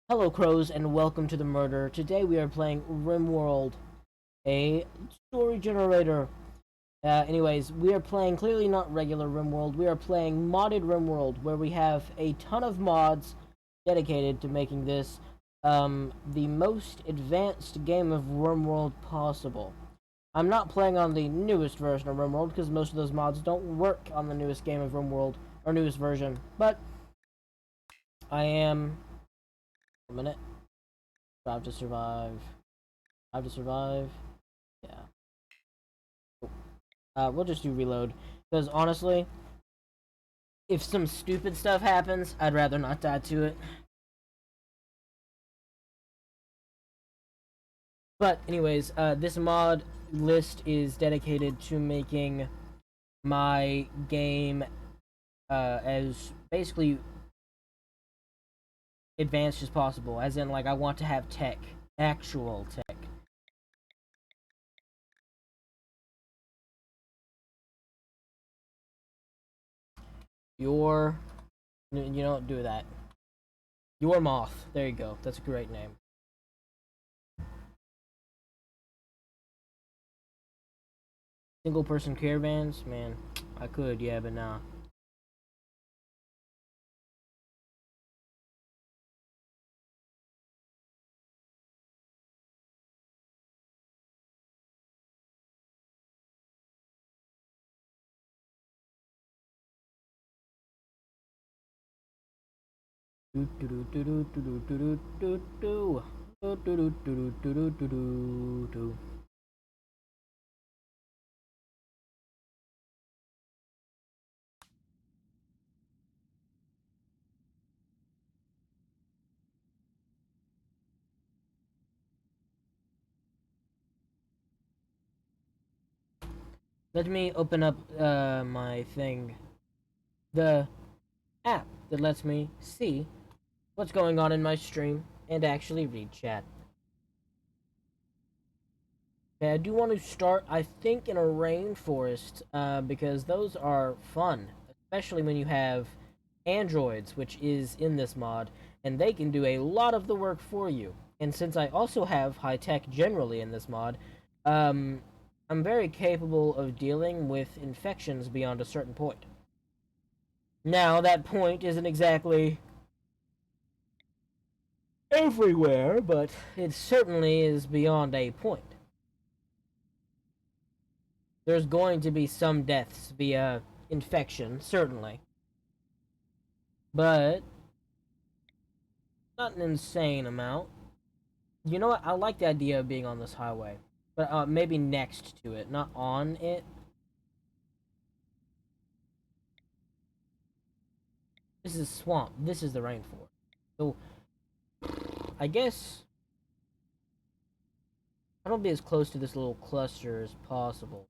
Hello, crows, and welcome to the murder. Today we are playing RimWorld, a story generator. Anyways, we are playing clearly not regular RimWorld. We are playing modded RimWorld, where we have a ton of mods dedicated to making this the most advanced game of RimWorld possible. I'm not playing on the newest version of RimWorld because most of those mods don't work on the newest game of RimWorld or newest version, but I am. A minute. Drive to survive. Drive to survive. Yeah. We'll just do reload. Because honestly, if some stupid stuff happens, I'd rather not die to it. But anyways, this mod list is dedicated to making my game as basically advanced as possible. As in, like, I want to have tech. Actual tech. Your... You don't do that. Your Moth. There you go. That's a great name. Single person caravans? Man, I could, yeah, but nah. Let me open up my thing. The app that lets me see what's going on in my stream and actually read chat. Okay, I do want to start, I think, in a rainforest because those are fun, especially when you have androids, which is in this mod, and they can do a lot of the work for you. And since I also have high tech generally in this mod, I'm very capable of dealing with infections beyond a certain point. Now, that point isn't exactly everywhere, but it certainly is beyond a point. There's going to be some deaths via infection, certainly. But not an insane amount. You know what? I like the idea of being on this highway. But maybe next to it, not on it. This is swamp. This is the rainforest. So, I guess I don't be as close to this little cluster as possible.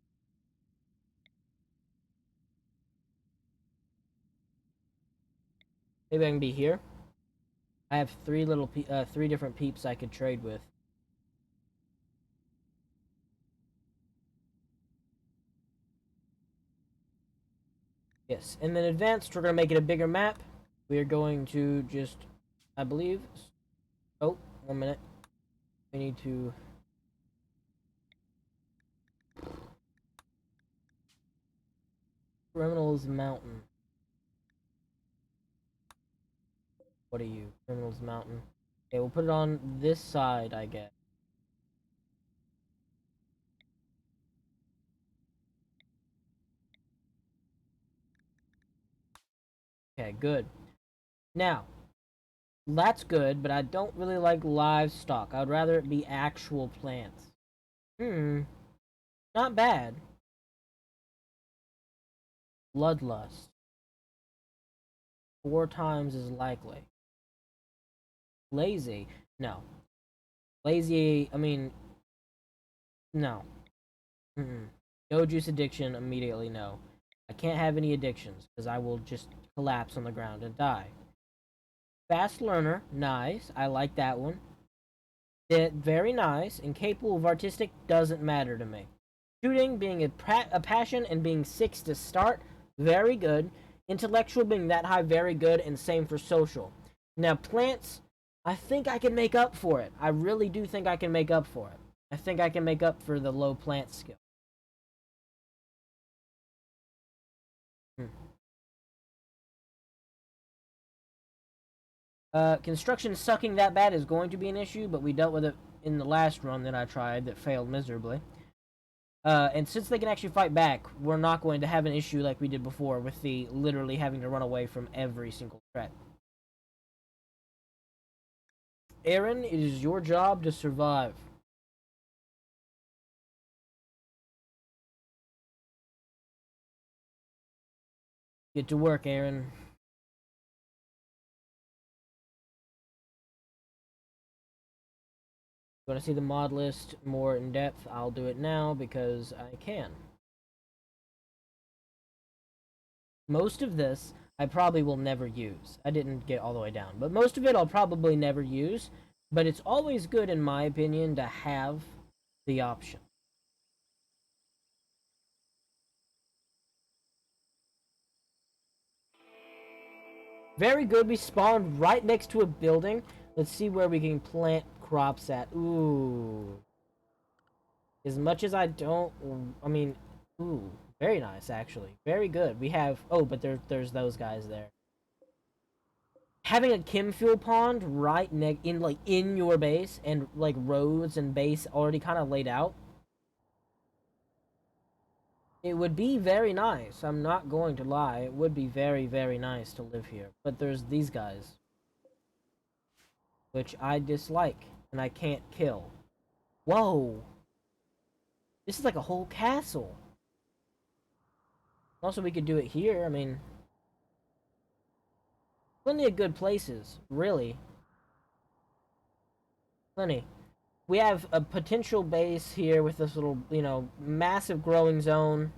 Maybe I can be here. I have three different peeps I could trade with. Yes, and then advanced, we're gonna make it a bigger map. We are going to just, I believe. Oh, 1 minute. We need to. Criminals Mountain. What are you? Criminals Mountain. Okay, we'll put it on this side, I guess. Okay, good. Now, that's good, but I don't really like livestock. I'd rather it be actual plants. Not bad. Bloodlust. 4 times as likely. Lazy. No. Lazy, I mean, no. No juice addiction, immediately no. I can't have any addictions, because I will just collapse on the ground and die. Fast learner, nice. I like that one. Very nice, and capable of artistic doesn't matter to me. Shooting being a passion and being 6 to start, very good. Intellectual being that high, very good, and same for social. Now plants, I think I can make up for it. I really do think I can make up for it. I think I can make up for the low plant skill. Hmm. Construction sucking that bad is going to be an issue, but we dealt with it in the last run that I tried that failed miserably. And since they can actually fight back, we're not going to have an issue like we did before with the literally having to run away from every single threat. Erin, it is your job to survive. Get to work, Erin. You want to see the mod list more in depth? I'll do it now because I can. Most of this I probably will never use. I didn't get all the way down, but most of it I'll probably never use. But it's always good, in my opinion, to have the option. Very good. We spawned right next to a building. Let's see where we can plant crops at. Ooh. As much as I don't... I mean... Ooh. Very nice, actually. Very good. We have... Oh, but there's those guys there. Having a chem fuel pond right in your base and like roads and base already kind of laid out, it would be very nice. I'm not going to lie. It would be very nice to live here. But there's these guys, which I dislike and I can't kill. Whoa. This is like a whole castle. Also, we could do it here. I mean, plenty of good places, really. Plenty. We have a potential base here with this little, massive growing zone.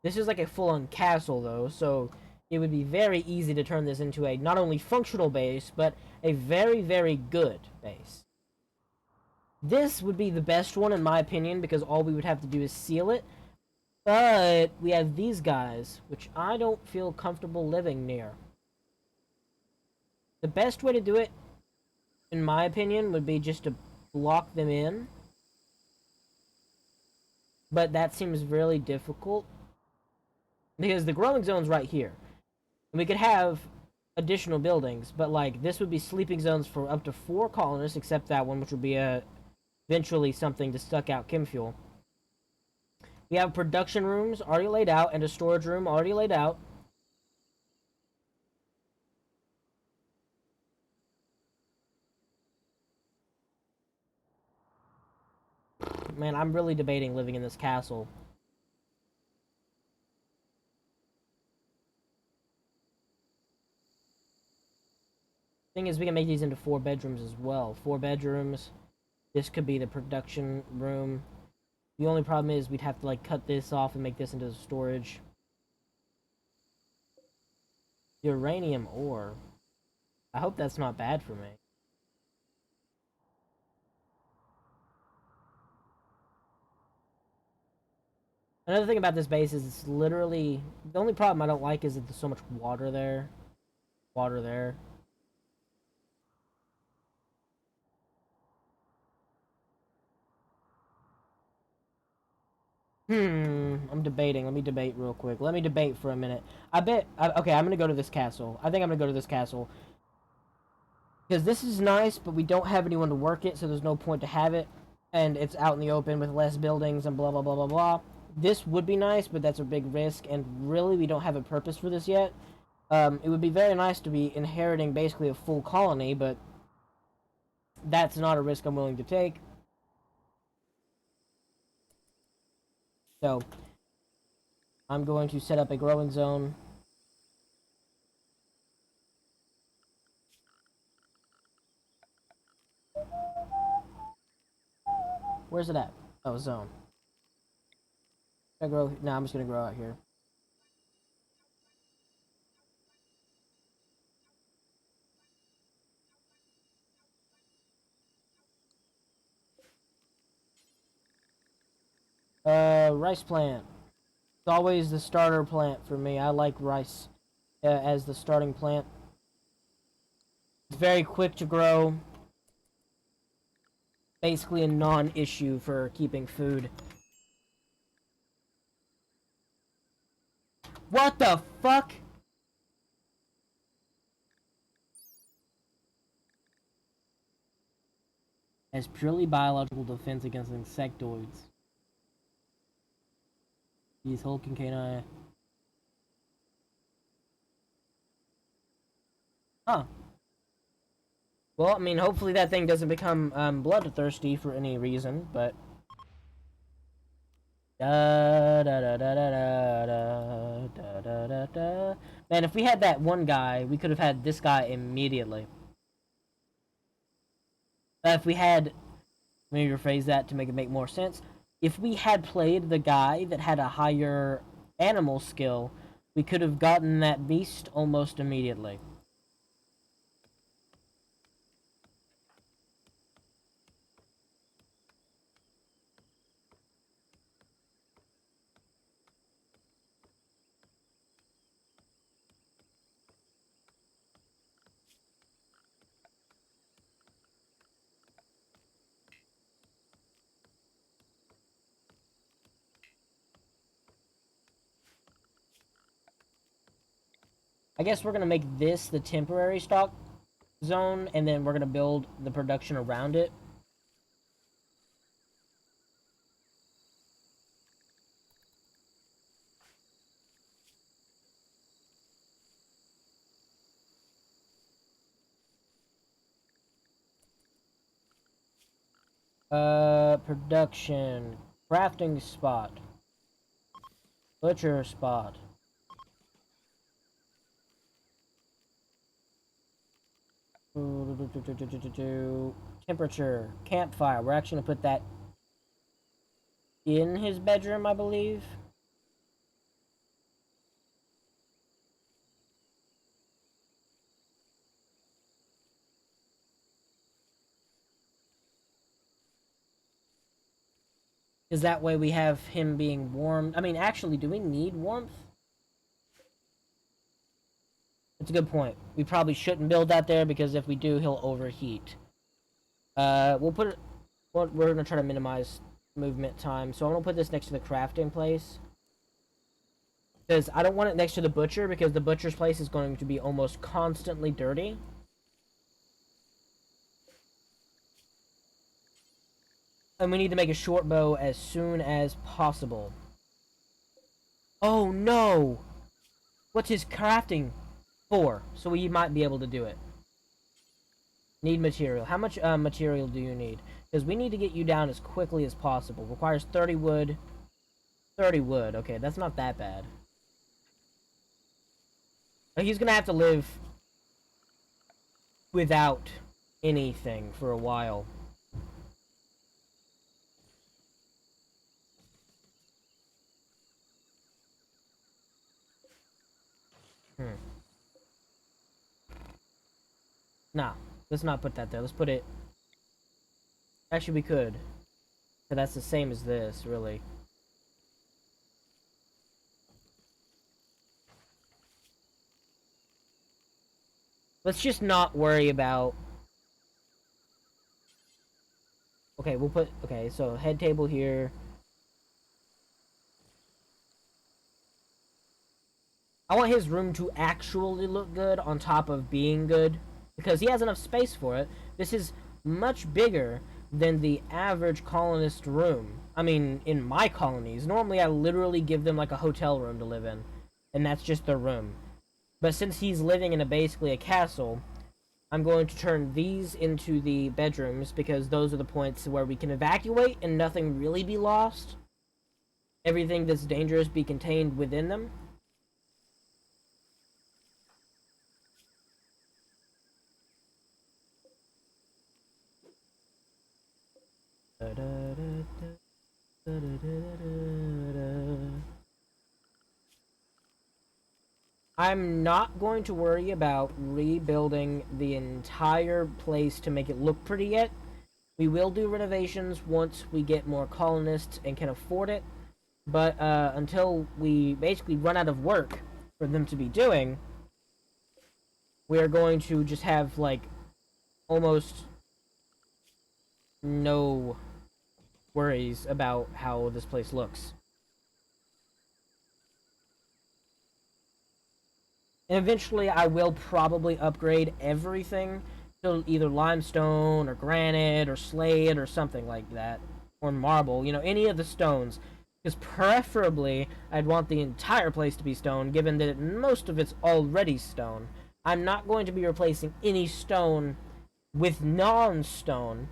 This is like a full-on castle, though, so it would be very easy to turn this into a not only functional base, but a very good base. This would be the best one, in my opinion, because all we would have to do is seal it. But we have these guys, which I don't feel comfortable living near. The best way to do it, in my opinion, would be just to block them in. But that seems really difficult. Because the growing zone's right here. And we could have additional buildings, but like this would be sleeping zones for up to 4 colonists, except that one, which would be eventually something to suck out chem fuel. We have production rooms already laid out and a storage room already laid out. Man, I'm really debating living in this castle. Thing is, we can make these into 4 bedrooms as well. 4 bedrooms. This could be the production room. The only problem is we'd have to like cut this off and make this into storage. Uranium ore. I hope that's not bad for me. Another thing about this base is it's literally... The only problem I don't like is that there's so much water there. Water there. I'm debating. Let me debate real quick. Let me debate for a minute. Okay, I'm gonna go to this castle. I think I'm gonna go to this castle. Because this is nice, but we don't have anyone to work it, so there's no point to have it. And it's out in the open with less buildings and blah, blah, blah, blah, blah. This would be nice, but that's a big risk, and really we don't have a purpose for this yet. It would be very nice to be inheriting basically a full colony, but that's not a risk I'm willing to take. So, I'm going to set up a growing zone. Where's it at? Oh, zone. Should I grow? No, I'm just gonna grow out here. Rice plant. It's always the starter plant for me. I like rice as the starting plant. It's very quick to grow. Basically a non-issue for keeping food. What the fuck? Has purely biological defense against insectoids. These hulking canine. Huh. Well, I mean, hopefully that thing doesn't become bloodthirsty for any reason, but da da da da da da da da da da. Man, if we had that one guy, we could have had this guy immediately. If we had, let me rephrase that to make it make more sense. If we had played the guy that had a higher animal skill, we could have gotten that beast almost immediately. I guess we're gonna make this the temporary stock zone, and then we're gonna build the production around it. Production, crafting spot, butcher spot. Temperature, campfire. We're actually gonna put that in his bedroom, I believe. Because that way we have him being warm. I mean, actually, do we need warmth? That's a good point. We probably shouldn't build that there, because if we do, he'll overheat. We'll put it... Well, we're gonna try to minimize movement time. So I'm gonna put this next to the crafting place. Because I don't want it next to the butcher, because the butcher's place is going to be almost constantly dirty. And we need to make a short bow as soon as possible. Oh no! What's his crafting for? So we might be able to do it. Need material. How much material do you need? Because we need to get you down as quickly as possible. Requires 30 wood. 30 wood. Okay, that's not that bad. He's gonna have to live without anything for a while. Nah, let's not put that there. Let's put it... Actually, we could. But that's the same as this, really. Let's just not worry about... Okay, we'll put... Okay, so head table here. I want his room to actually look good on top of being good, because he has enough space for it. This is much bigger than the average colonist room. I mean, in my colonies, normally I literally give them like a hotel room to live in, and that's just their room. But since he's living in basically a castle, I'm going to turn these into the bedrooms, because those are the points where we can evacuate and nothing really be lost. Everything that's dangerous be contained within them. I'm not going to worry about rebuilding the entire place to make it look pretty yet. We will do renovations once we get more colonists and can afford it. But until we basically run out of work for them to be doing, we are going to just have, like, almost no worries about how this place looks. And eventually I will probably upgrade everything to either limestone or granite or slate or something like that. Or marble, you know, any of the stones. Because preferably, I'd want the entire place to be stone, given that most of it's already stone. I'm not going to be replacing any stone with non-stone.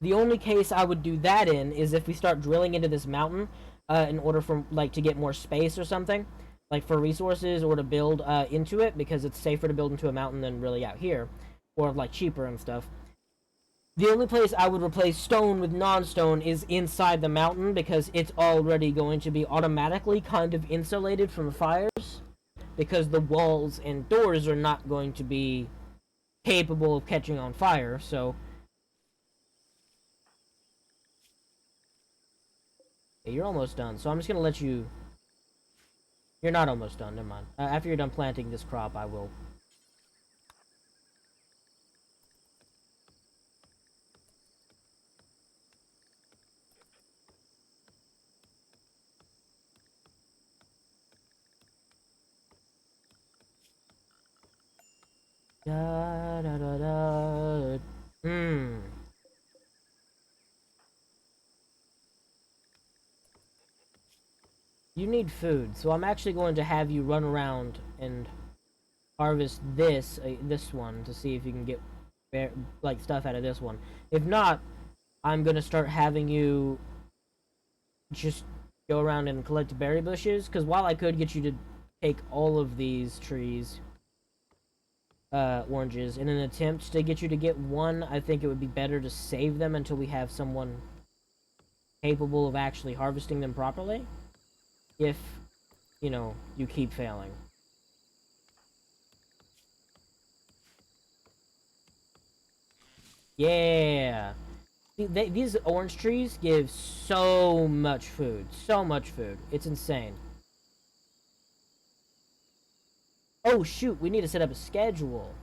The only case I would do that in is if we start drilling into this mountain in order for, like, to get more space or something. Like, for resources or to build into it, because it's safer to build into a mountain than really out here. Or, like, cheaper and stuff. The only place I would replace stone with non-stone is inside the mountain, because it's already going to be automatically kind of insulated from fires. Because the walls and doors are not going to be capable of catching on fire, so... Okay, you're almost done, so I'm just gonna let you... You're not almost done, never mind. After you're done planting this crop, I will... Da da da da. You need food, so I'm actually going to have you run around and harvest this one to see if you can get like stuff out of this one. If not, I'm gonna start having you just go around and collect berry bushes. Because while I could get you to take all of these trees, oranges, in an attempt to get you to get one, I think it would be better to save them until we have someone capable of actually harvesting them properly. If, you know, you keep failing. Yeah! These orange trees give so much food. So much food. It's insane. Oh, shoot. We need to set up a schedule.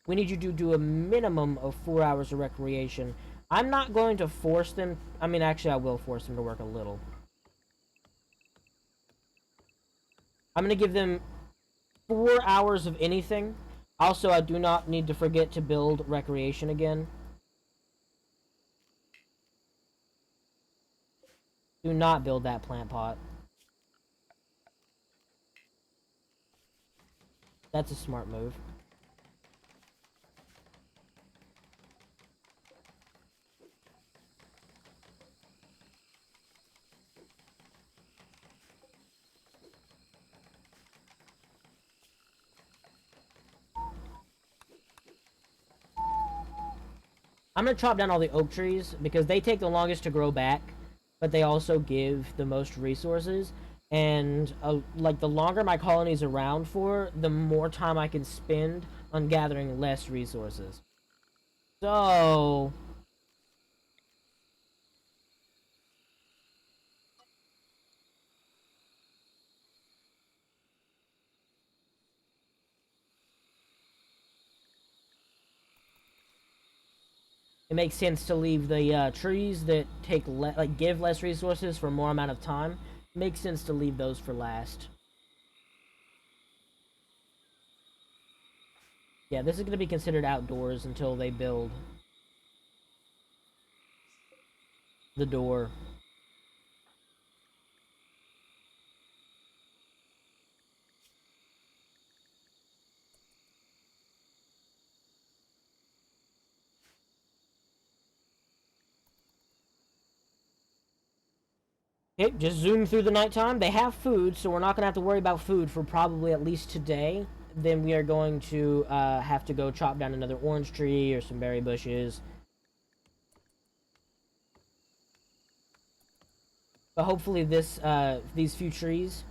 We need you to do a minimum of 4 hours of recreation. I'm not going to force them... I mean, actually, I will force them to work a little. I'm going to give them 4 hours of anything. Also, I do not need to forget to build recreation again. Do not build that plant pot. That's a smart move. I'm gonna chop down all the oak trees because they take the longest to grow back, but they also give the most resources. And like, the longer my colony's around for, the more time I can spend on gathering less resources. So... it makes sense to leave the trees that give less resources for more amount of time. It makes sense to leave those for last. Yeah, this is going to be considered outdoors until they build the door. Okay, just zoom through the nighttime. They have food, so we're not going to have to worry about food for probably at least today. Then we are going to have to go chop down another orange tree or some berry bushes. But hopefully these few trees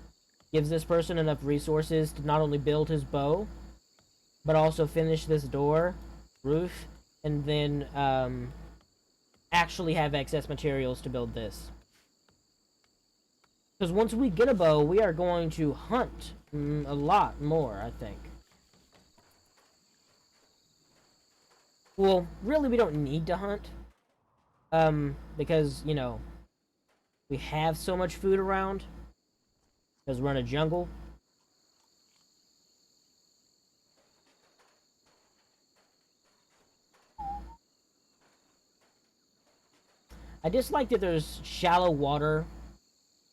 gives this person enough resources to not only build his bow, but also finish this door, roof, and then actually have excess materials to build this. Because once we get a bow, we are going to hunt a lot more, I think. Well, really, we don't need to hunt. Because, you know, we have so much food around. Because we're in a jungle. I dislike that there's shallow water.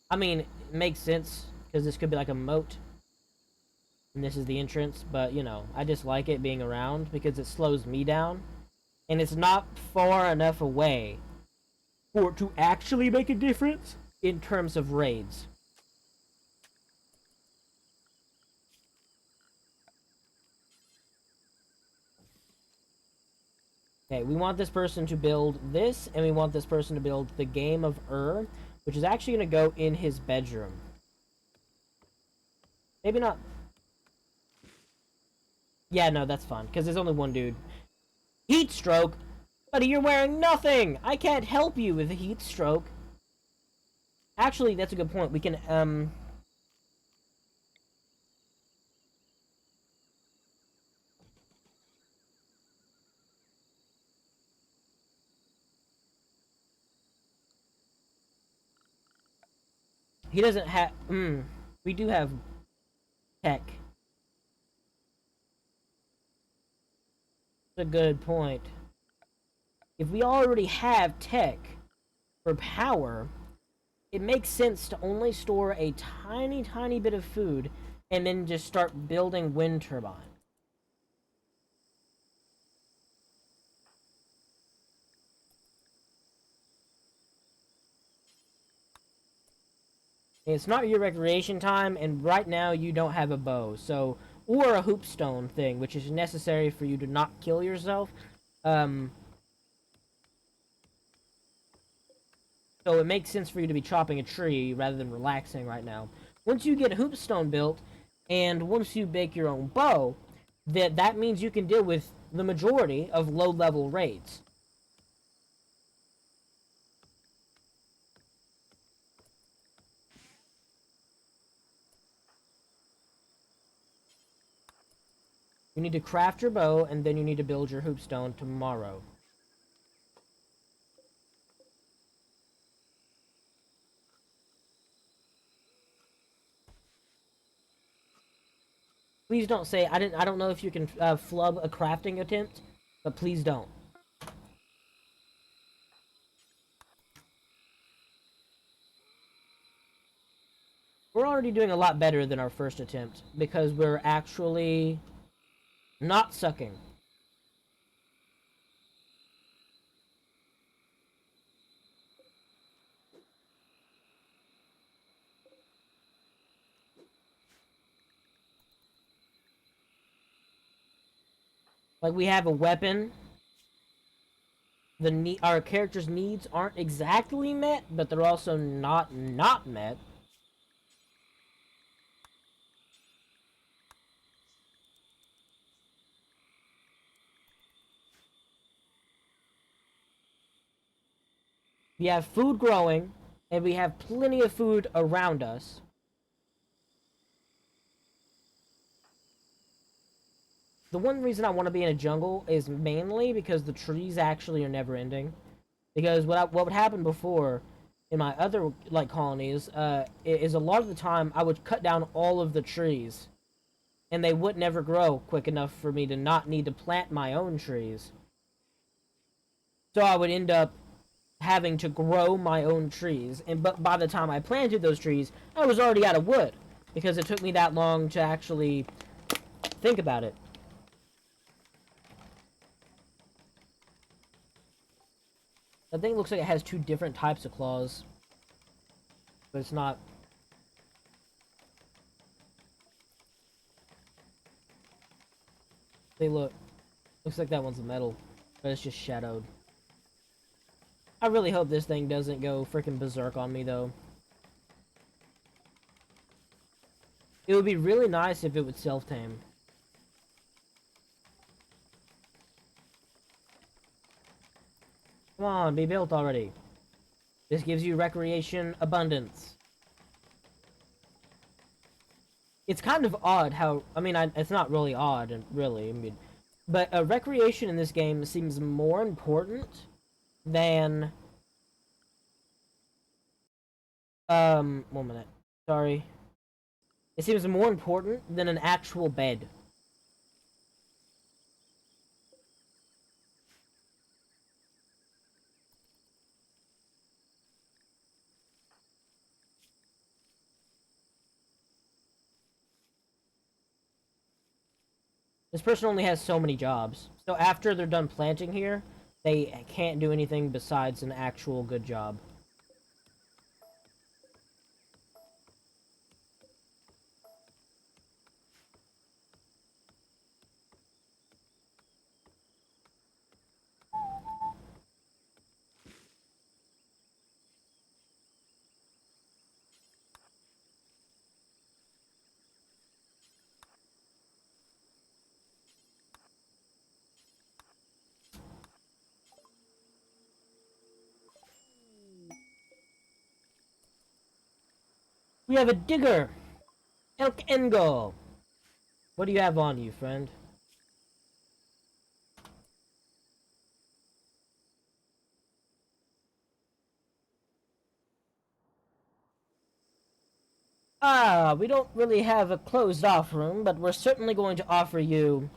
I mean, it makes sense, because this could be like a moat. And this is the entrance, but, you know, I dislike it being around, because it slows me down. And it's not far enough away for it to actually make a difference in terms of raids. Okay, we want this person to build this, and we want this person to build the Game of which is actually going to go in his bedroom. Maybe not. Yeah, no, that's fine, because there's only one dude. Heat stroke? Buddy, you're wearing nothing! I can't help you with a heat stroke. Actually, that's a good point. We can, he doesn't have... we do have tech. That's a good point. If we already have tech for power, it makes sense to only store a tiny bit of food and then just start building wind turbines. It's not your recreation time, and right now you don't have a bow, so or a hoopstone thing, which is necessary for you to not kill yourself. Um, so it makes sense for you to be chopping a tree rather than relaxing right now. Once you get a hoopstone built, and once you make your own bow, that means you can deal with the majority of low-level raids. You need to craft your bow, and then you need to build your hoopstone tomorrow. Please don't say I don't know if you can flub a crafting attempt, but please don't. We're already doing a lot better than our first attempt because we're actually not sucking. Like, we have a weapon. Our character's needs aren't exactly met, but they're also not met. We have food growing, and we have plenty of food around us. The one reason I want to be in a jungle is mainly because the trees actually are never ending. Because what would happen before in my other like colonies is a lot of the time I would cut down all of the trees, and they would never grow quick enough for me to not need to plant my own trees. So I would end up having to grow my own trees, and but by the time I planted those trees, I was already out of wood because it took me that long to actually think about it. The thing looks like it has two different types of claws, but it's not. They looks like that one's metal, but it's just shadowed. I really hope this thing doesn't go freaking berserk on me, though. It would be really nice if it would self-tame. Come on, be built already. This gives you recreation abundance. It's kind of odd how... I mean, it's not really odd, really. I mean, But recreation in this game seems more important than... 1 minute. Sorry. It seems more important than an actual bed. This person only has so many jobs. So after they're done planting here, they can't do anything besides an actual good job. We have a digger! Elk Engo! What do you have on you, friend? Ah, we don't really have a closed-off room, but we're certainly going to offer you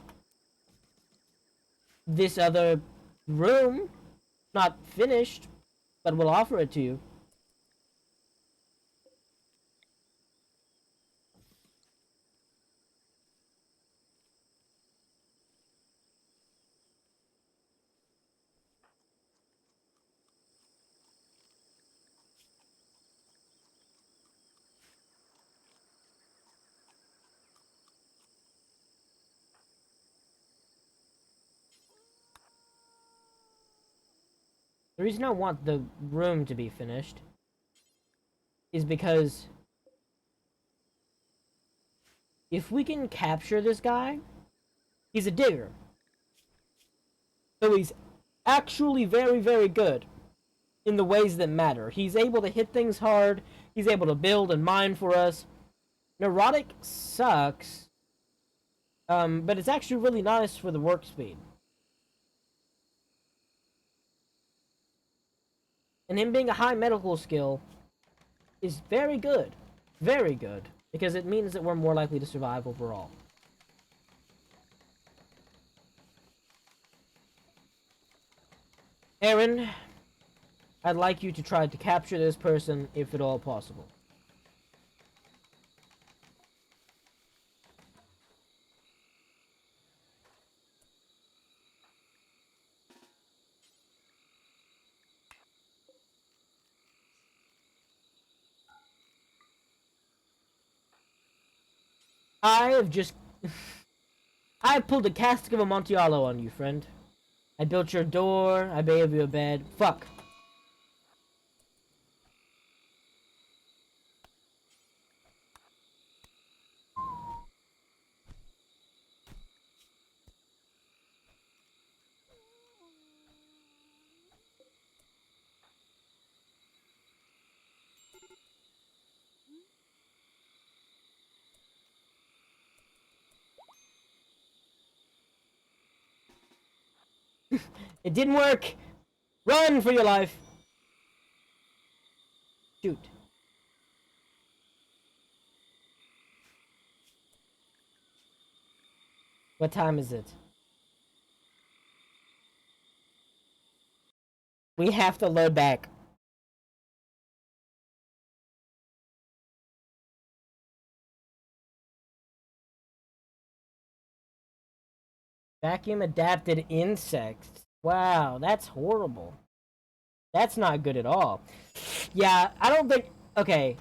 this other room. Not finished, but we'll offer it to you. The reason I want the room to be finished is because if we can capture this guy, he's a digger. So he's actually very, very good in the ways that matter. He's able to hit things hard, he's able to build and mine for us. Neurotic sucks, but it's actually really nice for the work speed. And him being a high medical skill is very good. Very good. Because it means that we're more likely to survive overall. Erin, I'd like you to try to capture this person if at all possible. I have just... I pulled a cask of Amontillado on you, friend. I built your door, I gave you a bed. Fuck. It didn't work! Run for your life! Shoot. What time is it? We have to load back. Vacuum adapted insects. Wow, that's horrible. That's not good at all. Yeah, I don't think... Okay.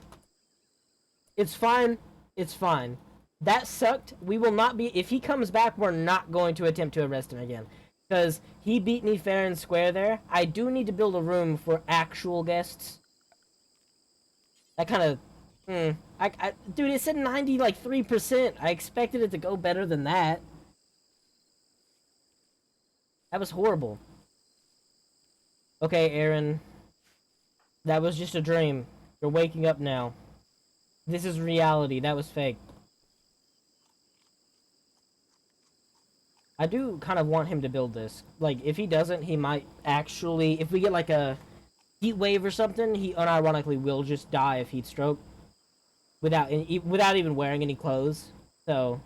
It's fine. It's fine. That sucked. We will not be... If he comes back, we're not going to attempt to arrest him again. Because he beat me fair and square there. I do need to build a room for actual guests. That kind of... dude, it said 90, like, 3%. I expected it to go better than that. That was horrible. Okay, Erin. That was just a dream. You're waking up now. This is reality. That was fake. I do kind of want him to build this. Like, if he doesn't, he might actually... If we get, like, a heat wave or something, he unironically will just die of heat stroke. Without even wearing any clothes. So...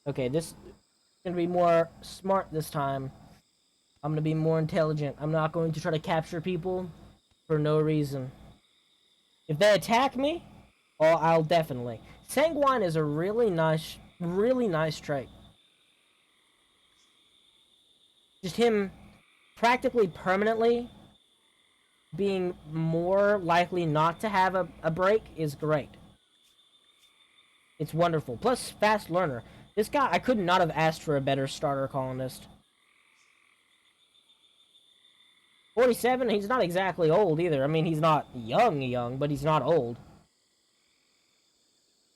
Okay, this is gonna be more smart this time. I'm gonna be more intelligent. I'm not going to try to capture people for no reason. If they attack me, oh, I'll definitely. Sanguine is a really nice trait. Just him practically permanently being more likely not to have a break is great. It's wonderful. Plus, fast learner. This guy, I could not have asked for a better starter colonist. 47, he's not exactly old either. I mean, he's not young, but he's not old.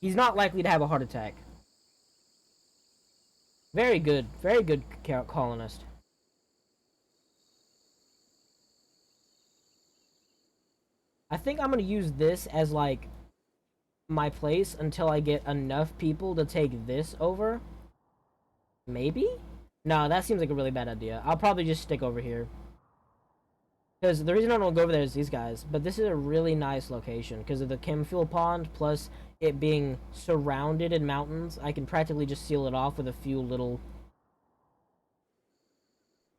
He's not likely to have a heart attack. Very good colonist. I think I'm gonna use this as, like, my place until I get enough people to take this over. Maybe? No, that seems like a really bad idea. I'll probably just stick over here. Because the reason I don't go over there is these guys. But this is a really nice location. Because of the chemfuel pond, plus it being surrounded in mountains. I can practically just seal it off with a few little...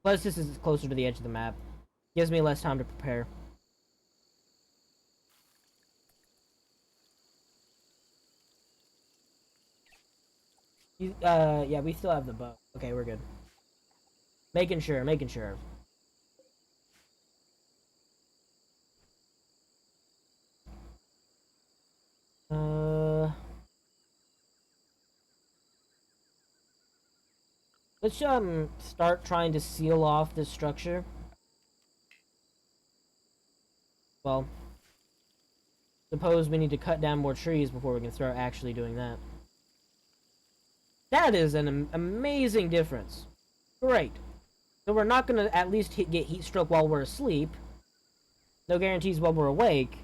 Plus this is closer to the edge of the map. Gives me less time to prepare. Yeah, we still have the bow. Okay, we're good. Making sure. Let's start trying to seal off this structure. Well, suppose we need to cut down more trees before we can start actually doing that. That is an amazing difference. Great. So we're not gonna at least get heat stroke while we're asleep. No guarantees while we're awake.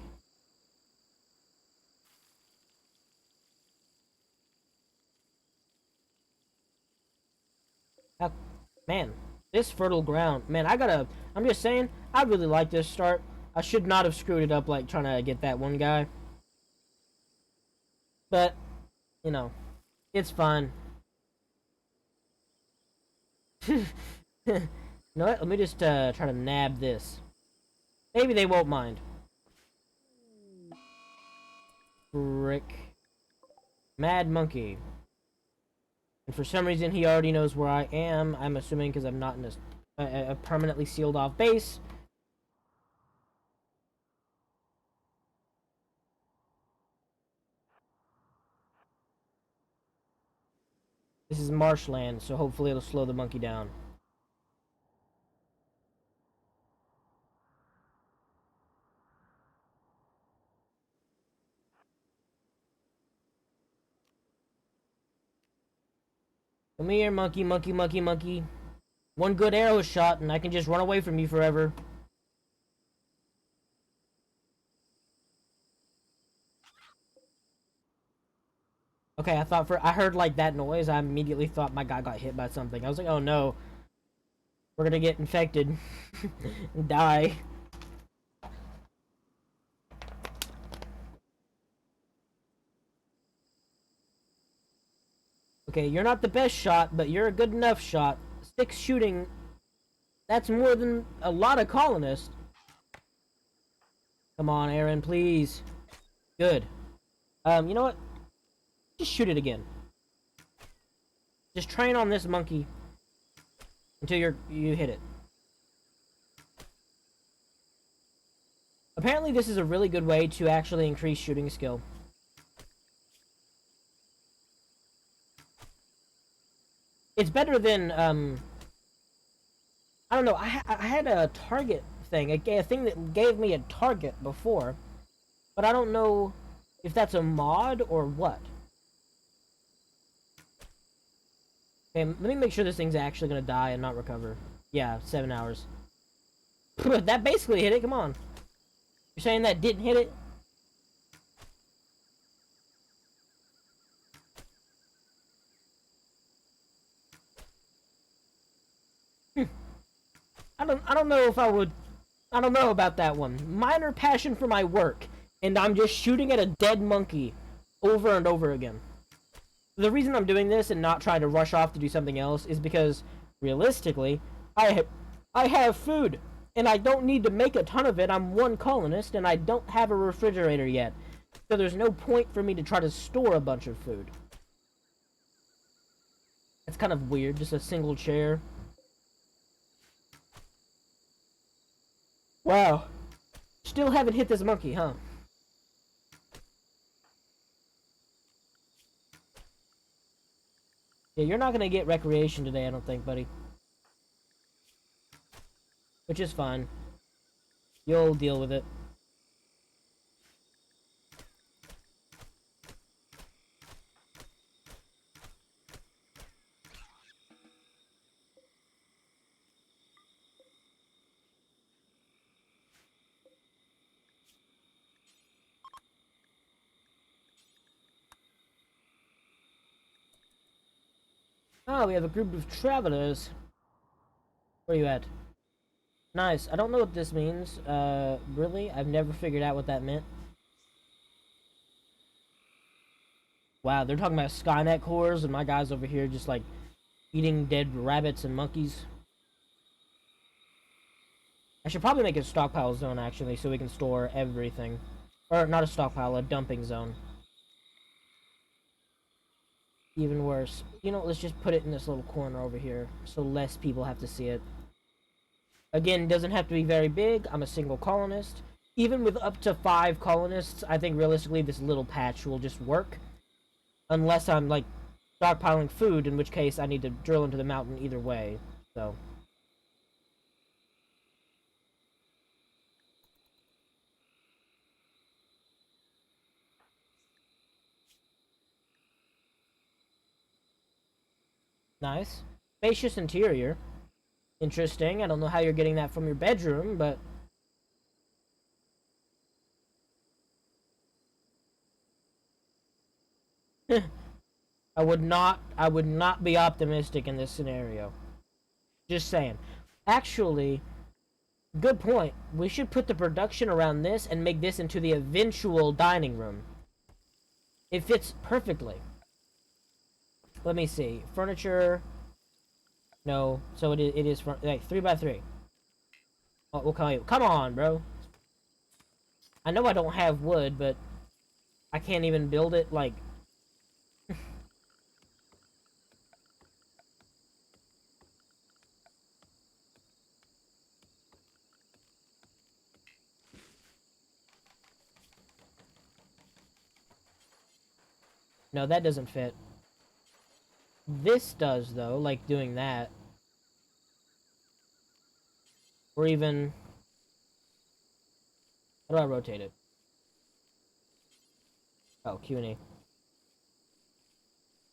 Man, this fertile ground. Man, I'm just saying, I really like this start. I should not have screwed it up like trying to get that one guy. But, you know, it's fine. You know what? Let me just try to nab this. Maybe they won't mind. Frick. Mad monkey. And for some reason, he already knows where I am. I'm assuming because I'm not in a permanently sealed off base. This is marshland, so hopefully it'll slow the monkey down. Come here, monkey. One good arrow shot, and I can just run away from you forever. Okay, I heard like that noise. I immediately thought my guy got hit by something. I was like, oh no, we're gonna get infected and die. Okay, you're not the best shot, but you're a good enough shot. 6 shooting, that's more than a lot of colonists. Come on, Erin, please. Good. You know what? Just shoot it again. Just train on this monkey until you hit it. Apparently this is a really good way to actually increase shooting skill. It's better than, I don't know, I had a target thing, a thing that gave me a target before, but I don't know if that's a mod or what. Okay, let me make sure this thing's actually gonna die and not recover. Yeah, 7 hours. That basically hit it, come on. You're saying that didn't hit it? I don't know if I would. I don't know about that one. Minor passion for my work, and I'm just shooting at a dead monkey over and over again. The reason I'm doing this and not trying to rush off to do something else is because, realistically, I have food, and I don't need to make a ton of it. I'm one colonist, and I don't have a refrigerator yet. So there's no point for me to try to store a bunch of food. It's kind of weird, just a single chair. Wow. Still haven't hit this monkey, huh? Yeah, you're not gonna get recreation today, I don't think, buddy. Which is fine. You'll deal with it. Oh, we have a group of travelers. Where are you at? Nice. I don't know what this means. Really? I've never figured out what that meant. Wow, they're talking about Skynet cores, and my guy's over here just, like, eating dead rabbits and monkeys. I should probably make a stockpile zone, actually, so we can store everything. Or, not a stockpile, a dumping zone. Even worse. You know, let's just put it in this little corner over here, so less people have to see it. Again, doesn't have to be very big. I'm a single colonist. Even with up to 5 colonists, I think realistically this little patch will just work. Unless I'm, like, stockpiling food, in which case I need to drill into the mountain either way. So. Nice. Spacious interior. Interesting. I don't know how you're getting that from your bedroom, but... I would not be optimistic in this scenario. Just saying. Actually, good point. We should put the production around this and make this into the eventual dining room. It fits perfectly. Let me see. Furniture. No. So it is like 3x3. Oh, we'll call you. Come on, bro. I know I don't have wood, but I can't even build it like... No, that doesn't fit. This does, though, like doing that. Or even... How do I rotate it? Oh, Q&A.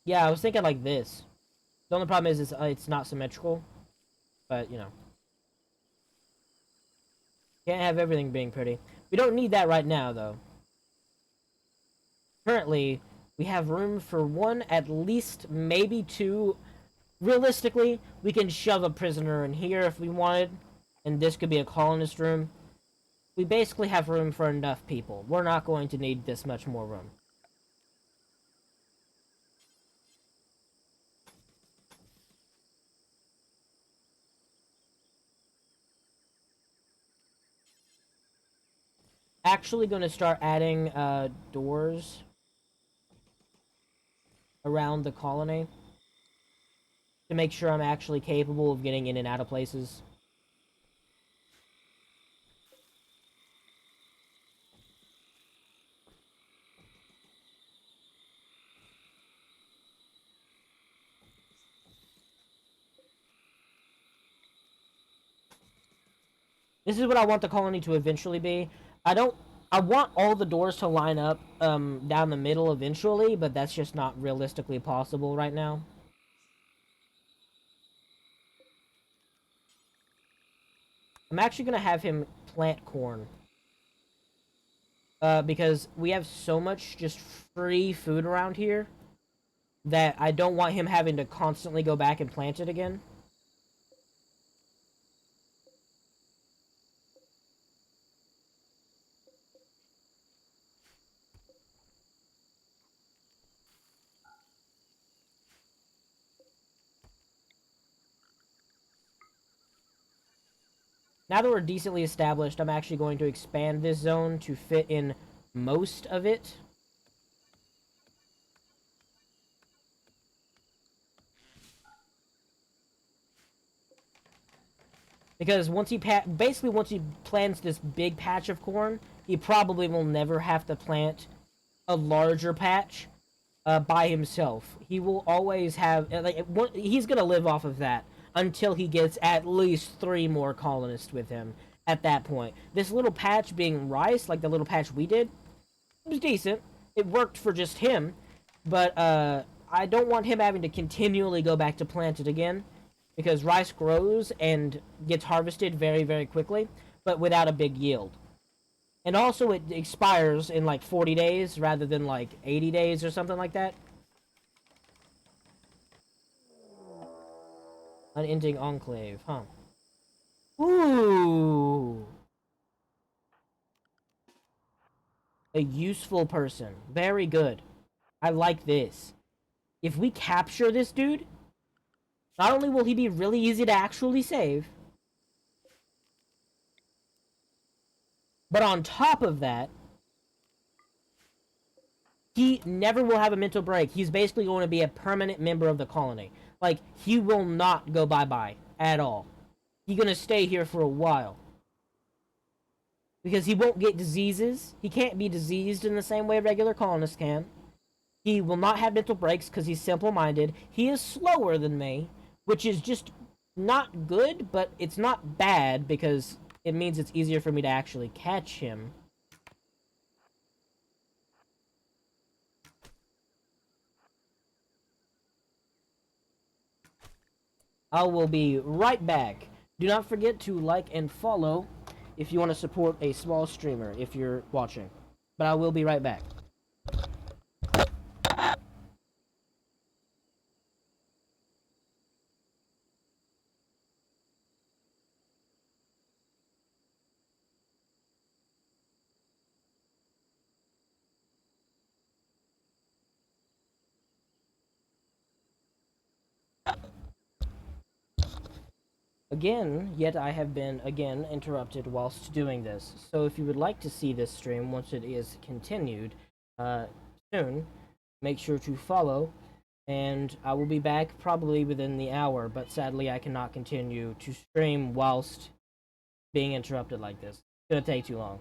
Yeah, I was thinking like this. The only problem is it's not symmetrical. But, you know. Can't have everything being pretty. We don't need that right now, though. Currently, we have room for 1, at least, maybe 2. Realistically, we can shove a prisoner in here if we wanted. And this could be a colonist room. We basically have room for enough people. We're not going to need this much more room. Actually going to start adding doors around the colony to make sure I'm actually capable of getting in and out of places. This is what I want the colony to eventually be. I want all the doors to line up down the middle eventually, but that's just not realistically possible right now. I'm actually going to have him plant corn. Because we have so much just free food around here that I don't want him having to constantly go back and plant it again. Now that we're decently established, I'm actually going to expand this zone to fit in most of it. Because once he basically once he plants this big patch of corn, he probably will never have to plant a larger patch by himself. He will always have he's gonna live off of that until he gets at least 3 more colonists with him. At that point, this little patch being rice, like the little patch we did, it was decent. It worked for just him, but I don't want him having to continually go back to plant it again, because rice grows and gets harvested very, very quickly, but without a big yield. And also, it expires in like 40 days rather than like 80 days or something like that. Unending Enclave, huh? Ooh! A useful person. Very good. I like this. If we capture this dude, not only will he be really easy to actually save, but on top of that, he never will have a mental break. He's basically going to be a permanent member of the colony. Like, he will not go bye-bye at all. He's going to stay here for a while. Because he won't get diseases. He can't be diseased in the same way regular colonists can. He will not have mental breaks because he's simple-minded. He is slower than me, which is just not good, but it's not bad because it means it's easier for me to actually catch him. I will be right back. Do not forget to like and follow if you want to support a small streamer if you're watching. But I will be right back. Yet I have been again interrupted whilst doing this. So if you would like to see this stream once it is continued soon, make sure to follow, and I will be back probably within the hour, but sadly I cannot continue to stream whilst being interrupted like this. It's gonna take too long.